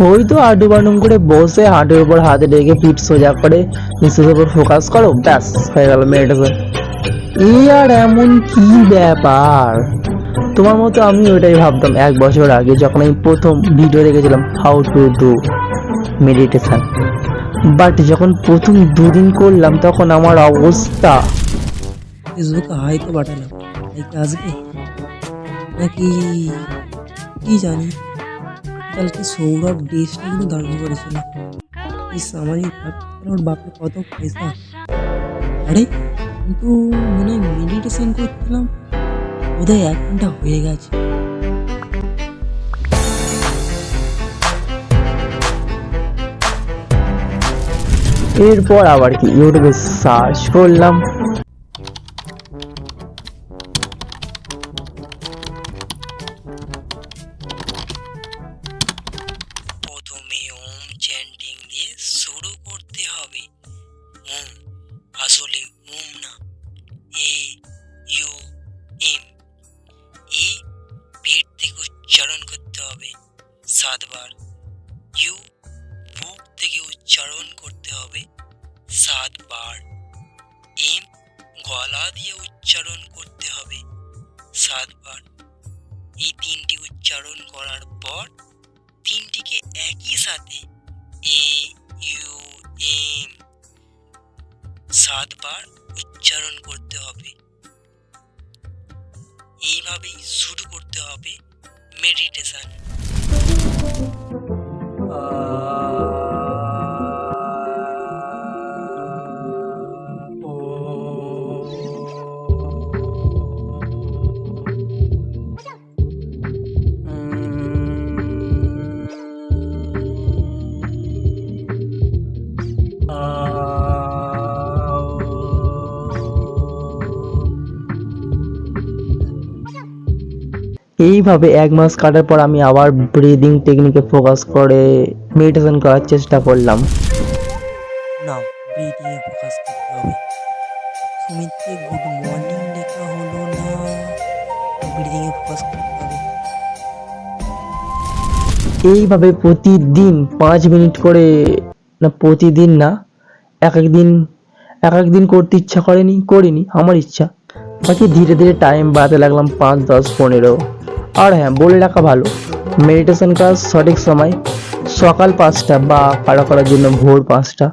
ওই তো হাঁটু বাটুম করে বসে হাঁটুর উপর হাতে রেখে পিঠ সোজা করে নিঃশ্বাসের উপর ফোকাস করো, ব্যাস হয়ে গেল মেডিটেশন। এই আর এমন কি ব্যাপার? তোমার মতো আমি ওইটাই ভাবতাম 1 বছর আগে যখন আমি প্রথম ভিডিও দেখেছিলাম how to do meditation. But যখন প্রথম 2 দিন করলাম তখন আমার অবস্থা। ফেসবুকে হাই তো পাঠালাম, লাইক আসবে নাকি কি জানি। কালকে সৌরভ ড্রেসটা কিন্তু দারুণ করেছিল। ইস আমারই ওর বাপের কত পয়সা। আরে কিন্তু মনে হয় মেডিটেশন করছিলাম, বোধহয় 1 ঘন্টা হয়ে গেছে। এরপর আবার কি ইউটিউবে সার্চ করলাম, প্রথমে ওম চ্যান্টিং দিয়ে শুরু করতে হবে। ওম আসলে ওম না, এ ইউ এম। এ পেট থেকে উচ্চারণ করতে হবে 7 বার। ইউ বুক থেকে উচ্চারণ করতে হবে 7 বার। এম গলা দিয়ে উচ্চারণ করতে হবে 7 বার। এই 3টি উচ্চারণ করার পর 3টিকে একই সাথে এ ইউ এম 7 বার উচ্চারণ করতে হবে। এইভাবেই শুরু করতে হবে মেডিটেশন। এইভাবে 1 মাস কাটার পর আমি আবার ব্রিদিং টেকনিকে ফোকাস করে মেডিটেশন করার চেষ্টা করলাম। না, ব্রিদিং এ ফোকাস করতে হবে। সুমিতকে গুড মর্নিং লেখা হলো না, ব্রিদিং এ ফোকাস করতে হবে। এইভাবে প্রতিদিন 5 মিনিট করে, না প্রতিদিন না, এক একদিন করতে ইচ্ছা করিনি আমার ইচ্ছা, বাকি ধীরে ধীরে টাইম বাড়াতে লাগলাম 5, 10, 15। আর হ্যাঁ, বলে রাখা ভালো, মেডিটেশন করার সঠিক সময় সকাল 5টা বা কারো করার জন্য ভোর 5টা,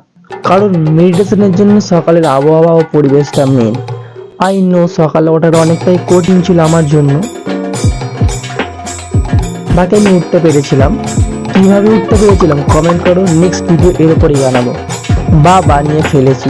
কারণ মেডিটেশনের জন্য সকালের আবহাওয়া ও পরিবেশটা মেন। আই নো সকালে ওঠাটা অনেকটাই কঠিন ছিল আমার জন্য, বাকি আমি উঠতে পেরেছিলাম। কিভাবে উঠতে পেরেছিলাম কমেন্ট করো, নেক্সট ভিডিও এর উপরই বানাবো বা বানিয়ে ফেলেছি।